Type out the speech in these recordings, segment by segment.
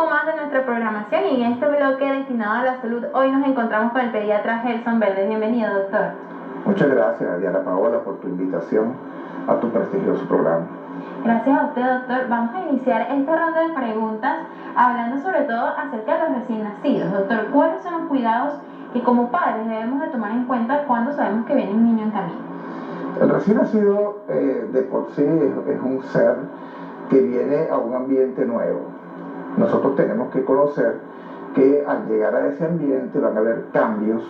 con más de nuestra programación y en este bloque destinado a la salud, hoy nos encontramos con el pediatra Gelson Verde. Bienvenido, doctor. Muchas gracias, Diana Paola, por tu invitación a tu prestigioso programa. Gracias a usted, doctor. Vamos a iniciar esta ronda de preguntas hablando sobre todo acerca de los recién nacidos. Doctor, ¿cuáles son los cuidados que como padres debemos de tomar en cuenta cuando sabemos que viene un niño en camino? El recién nacido de por sí es un ser que viene a un ambiente nuevo. Nosotros tenemos que conocer que al llegar a ese ambiente van a haber cambios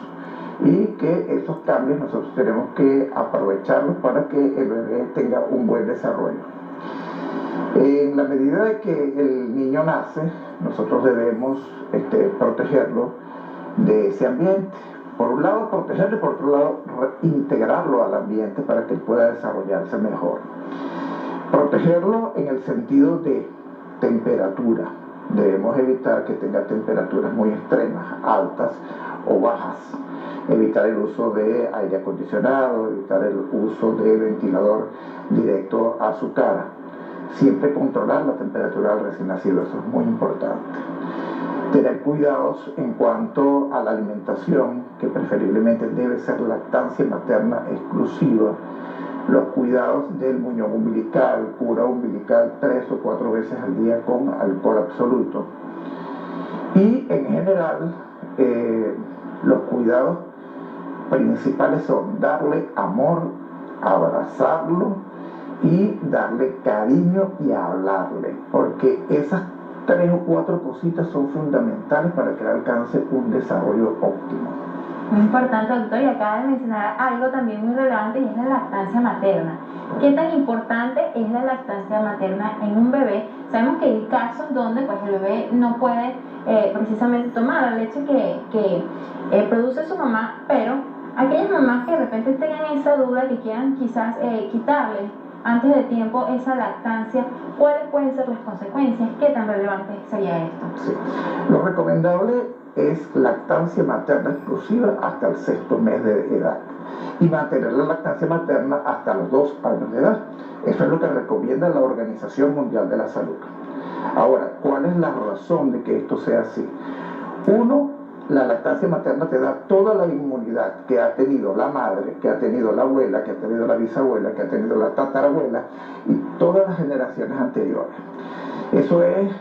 y que esos cambios nosotros tenemos que aprovecharlos para que el bebé tenga un buen desarrollo. En la medida de que el niño nace, nosotros debemos protegerlo de ese ambiente. Por un lado, protegerlo y por otro lado, integrarlo al ambiente para que él pueda desarrollarse mejor. Protegerlo en el sentido de temperatura. Debemos evitar que tenga temperaturas muy extremas, altas o bajas. Evitar el uso de aire acondicionado, evitar el uso de ventilador directo a su cara. Siempre controlar la temperatura del recién nacido, eso es muy importante. Tener cuidados en cuanto a la alimentación, que preferiblemente debe ser lactancia materna exclusiva. Los cuidados del muñón umbilical, cura umbilical 3 o 4 veces al día con alcohol absoluto. Y en general, los cuidados principales son darle amor, abrazarlo y darle cariño y hablarle, porque esas 3 o 4 cositas son fundamentales para que alcance un desarrollo óptimo. Muy importante, doctor, y acaba de mencionar algo también muy relevante y es la lactancia materna. ¿Qué tan importante es la lactancia materna en un bebé? Sabemos que hay casos donde pues, el bebé no puede precisamente tomar la leche que produce su mamá, pero aquellas mamás que de repente tengan esa duda, que quieran quizás quitarle antes de tiempo esa lactancia, ¿cuáles pueden ser las consecuencias? ¿Qué tan relevante sería esto? Sí. Lo recomendable es lactancia materna exclusiva hasta el 6º mes de edad y mantener la lactancia materna hasta los 2 años de edad. Eso es lo que recomienda la Organización Mundial de la Salud. Ahora, ¿cuál es la razón de que esto sea así? Uno, la lactancia materna te da toda la inmunidad que ha tenido la madre, que ha tenido la abuela, que ha tenido la bisabuela, que ha tenido la tatarabuela y todas las generaciones anteriores. Eso es,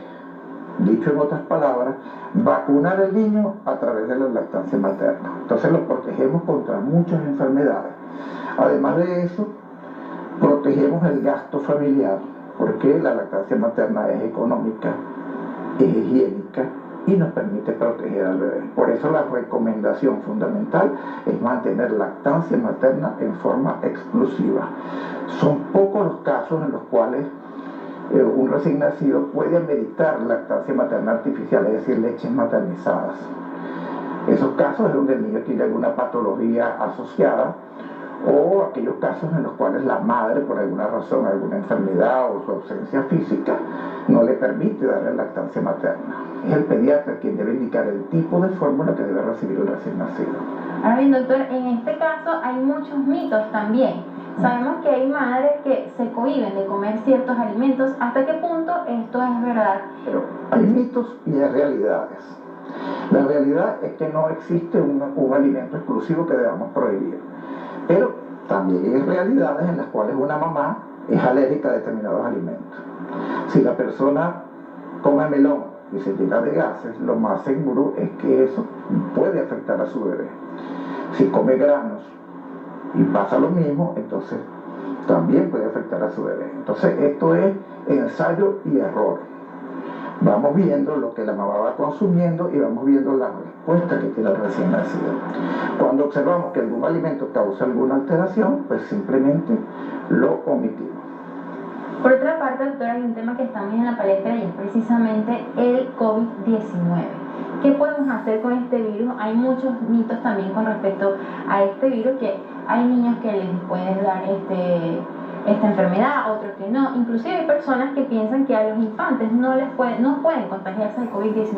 dicho en otras palabras, vacunar al niño a través de la lactancia materna. Entonces lo protegemos contra muchas enfermedades. Además de eso, protegemos el gasto familiar, porque la lactancia materna es económica, es higiénica y nos permite proteger al bebé. Por eso la recomendación fundamental es mantener lactancia materna en forma exclusiva. Son pocos los casos en los cuales un recién nacido puede ameritar lactancia materna artificial, es decir, leches maternizadas. Esos casos es donde el niño tiene alguna patología asociada o aquellos casos en los cuales la madre, por alguna razón, alguna enfermedad o su ausencia física, no le permite darle lactancia materna. Es el pediatra quien debe indicar el tipo de fórmula que debe recibir el recién nacido. Ahora bien, doctor, en este caso hay muchos mitos también. Sabemos que hay madres que se cohíben de comer ciertos alimentos. ¿Hasta qué punto esto es verdad? Pero hay mitos y hay realidades. La realidad es que no existe un alimento exclusivo que debamos prohibir. Pero también hay realidades en las cuales una mamá es alérgica a determinados alimentos. Si la persona come melón y se llena de gases, lo más seguro es que eso puede afectar a su bebé. Si come granos y pasa lo mismo, entonces también puede afectar a su bebé. Entonces esto es ensayo y error. Vamos viendo lo que la mamá va consumiendo y vamos viendo la respuesta que tiene el recién nacido. Cuando observamos que algún alimento causa alguna alteración, pues simplemente lo omitimos. Por otra parte, doctora, hay un tema que está muy en la palestra y es precisamente el COVID-19. ¿Qué podemos hacer con este virus? Hay muchos mitos también con respecto a este virus, que hay niños que les puede dar esta enfermedad, otros que no. Inclusive hay personas que piensan que a los infantes no pueden contagiarse de COVID-19.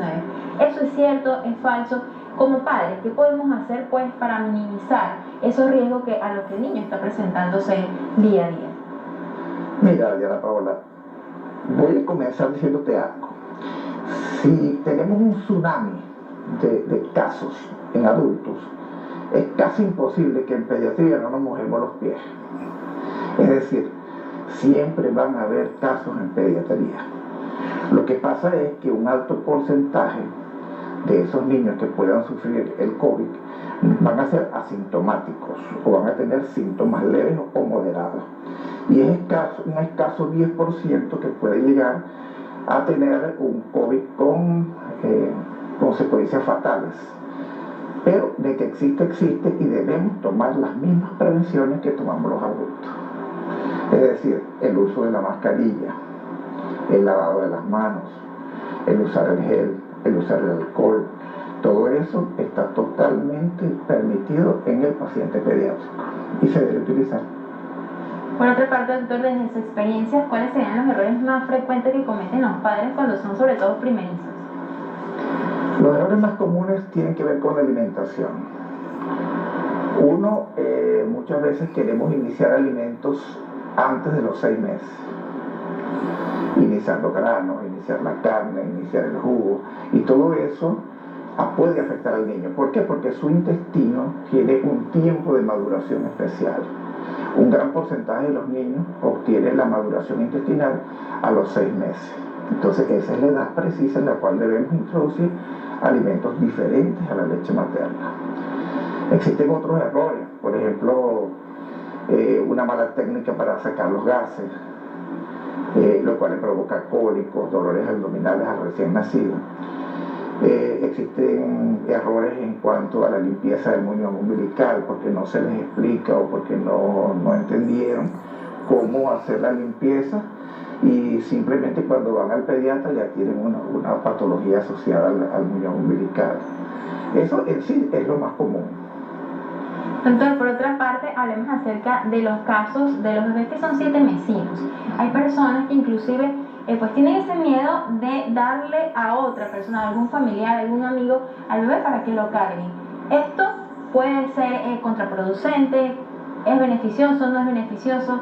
¿Eso es cierto? ¿Es falso? Como padres, ¿qué podemos hacer pues para minimizar esos riesgos a los que el niño está presentándose día a día? Mira, Diana Paola, voy a comenzar diciéndote algo. Si tenemos un tsunami de casos en adultos, es casi imposible que en pediatría no nos mojemos los pies. Es decir, siempre van a haber casos en pediatría. Lo que pasa es que un alto porcentaje de esos niños que puedan sufrir el COVID van a ser asintomáticos o van a tener síntomas leves o moderados. Y es un escaso 10% que puede llegar a tener un COVID con consecuencias fatales. Pero de que existe, existe, y debemos tomar las mismas prevenciones que tomamos los adultos. Es decir, el uso de la mascarilla, el lavado de las manos, el usar el gel, el usar el alcohol, todo eso está totalmente permitido en el paciente pediátrico y se debe utilizar. Por otra parte, doctor, desde su experiencia, ¿cuáles serían los errores más frecuentes que cometen los padres cuando son sobre todo primerizos? Los errores más comunes tienen que ver con la alimentación. Uno, muchas veces queremos iniciar alimentos antes de los 6 meses. Iniciar los granos, iniciar la carne, iniciar el jugo, y todo eso puede afectar al niño. ¿Por qué? Porque su intestino tiene un tiempo de maduración especial. Un gran porcentaje de los niños obtiene la maduración intestinal a los 6 meses. Entonces esa es la edad precisa en la cual debemos introducir alimentos diferentes a la leche materna. Existen otros errores, por ejemplo, una mala técnica para sacar los gases, lo cual le provoca cólicos, dolores abdominales al recién nacido. Existen errores en cuanto a la limpieza del muñón umbilical, porque no se les explica o porque no entendieron cómo hacer la limpieza, y simplemente cuando van al pediatra ya tienen una patología asociada al muñón umbilical. Eso en sí es lo más común. Doctor, por otra parte, hablemos acerca de los casos de los bebés que son 7 mesinos. Hay personas que inclusive pues tienen ese miedo de darle a otra persona, a algún familiar, a algún amigo, al bebé para que lo carguen. Esto puede ser contraproducente, es beneficioso, no es beneficioso.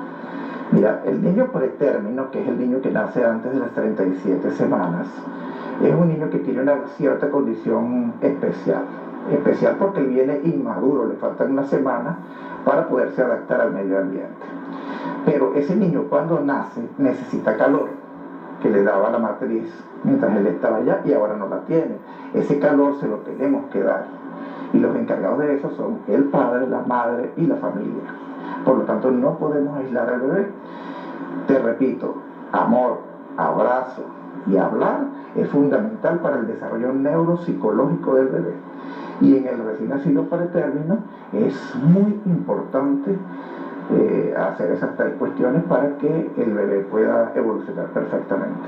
Mira, el niño pretérmino, que es el niño que nace antes de las 37 semanas, es un niño que tiene una cierta condición especial. Especial porque él viene inmaduro, le faltan unas semanas para poderse adaptar al medio ambiente. Pero ese niño cuando nace necesita calor, que le daba la matriz mientras él estaba allá y ahora no la tiene. Ese calor se lo tenemos que dar. Y los encargados de eso son el padre, la madre y la familia. Por lo tanto, no podemos aislar al bebé. Te repito, amor, abrazo y hablar es fundamental para el desarrollo neuropsicológico del bebé. Y en el recién nacido pretérmino es muy importante hacer esas 3 cuestiones para que el bebé pueda evolucionar perfectamente.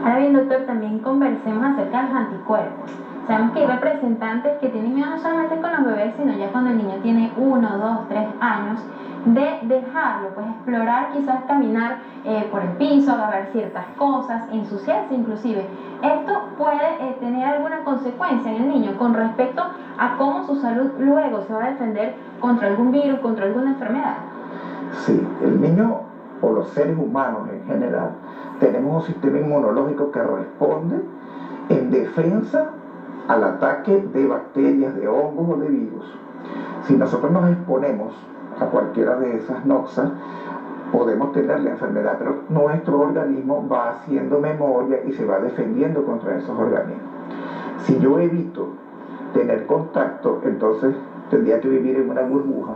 Ahora bien, doctor, también conversemos acerca de los anticuerpos. Sabemos que hay representantes que tienen miedo no solamente con los bebés, sino ya cuando el niño tiene 1, 2, 3 años, de dejarlo, pues explorar, quizás caminar por el piso, agarrar ciertas cosas, ensuciarse inclusive. Esto puede tener alguna consecuencia en el niño con respecto a cómo su salud luego se va a defender contra algún virus, contra alguna enfermedad. Sí, el niño o los seres humanos en general tenemos un sistema inmunológico que responde en defensa al ataque de bacterias, de hongos o de virus. Si nosotros nos exponemos a cualquiera de esas noxas, podemos tener la enfermedad, pero nuestro organismo va haciendo memoria y se va defendiendo contra esos organismos. Si yo evito tener contacto, entonces tendría que vivir en una burbuja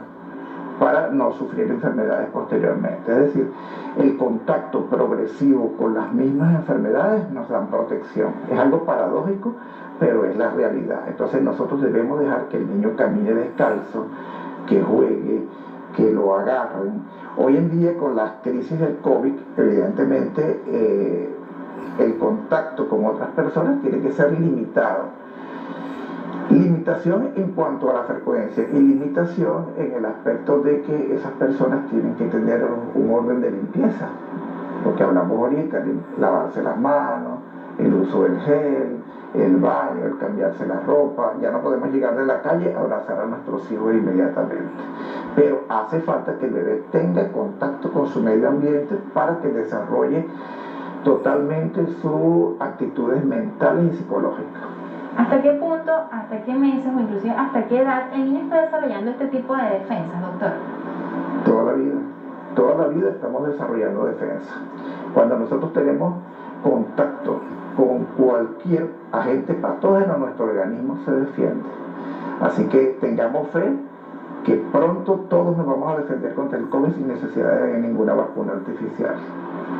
para no sufrir enfermedades posteriormente. Es decir, el contacto progresivo con las mismas enfermedades nos dan protección. Es algo paradójico, pero es la realidad. Entonces nosotros debemos dejar que el niño camine descalzo, que juegue, que lo agarren. Hoy en día con las crisis del COVID, evidentemente el contacto con otras personas tiene que ser limitado. Limitación en cuanto a la frecuencia y limitación en el aspecto de que esas personas tienen que tener un orden de limpieza, porque hablamos ahorita de lavarse las manos, el uso del gel, el baño, el cambiarse la ropa. Ya no podemos llegar de la calle a abrazar a nuestros hijos inmediatamente, pero hace falta que el bebé tenga contacto con su medio ambiente para que desarrolle totalmente sus actitudes mentales y psicológicas. ¿Hasta qué punto, hasta qué meses o inclusive hasta qué edad el niño está desarrollando este tipo de defensas, doctor? Toda la vida estamos desarrollando defensa. Cuando nosotros tenemos contacto con cualquier agente patógeno, nuestro organismo se defiende. Así que tengamos fe que pronto todos nos vamos a defender contra el COVID sin necesidad de ninguna vacuna artificial.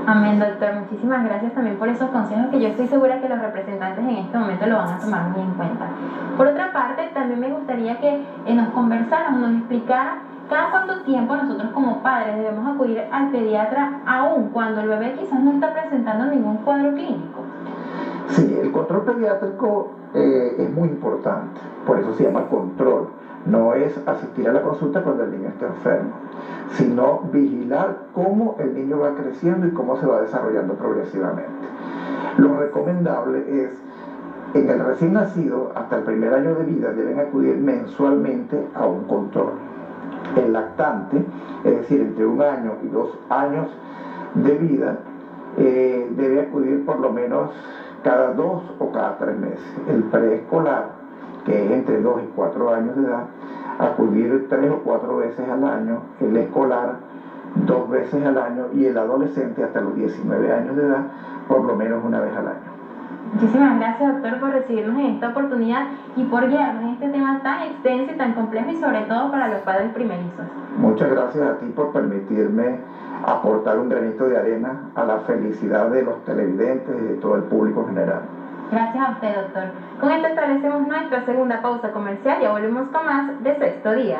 Amén, doctor. Muchísimas gracias también por esos consejos que yo estoy segura que los representantes en este momento lo van a tomar muy en cuenta. Por otra parte, también me gustaría que nos conversáramos, nos explicara cada cuánto tiempo nosotros como padres debemos acudir al pediatra aún cuando el bebé quizás no está presentando ningún cuadro clínico. Sí, el control pediátrico es muy importante, por eso se llama control. No es asistir a la consulta cuando el niño está enfermo, sino vigilar cómo el niño va creciendo y cómo se va desarrollando progresivamente. Lo recomendable es, en el recién nacido, hasta el primer año de vida, deben acudir mensualmente a un control. El lactante, es decir, entre 1 año y 2 años de vida, debe acudir por lo menos cada 2 o cada 3 meses. El preescolar, que es entre 2 y 4 años de edad, acudir 3 o 4 veces al año. El escolar, 2 veces al año, y el adolescente hasta los 19 años de edad, por lo menos 1 vez al año. Muchísimas gracias, doctor, por recibirnos en esta oportunidad y por guiarnos en este tema tan extenso y tan complejo y sobre todo para los padres primerizos. Muchas gracias a ti por permitirme aportar un granito de arena a la felicidad de los televidentes y de todo el público en general. Gracias a usted, doctor. Con esto establecemos nuestra segunda pausa comercial y ya volvemos con más de Sexto Día.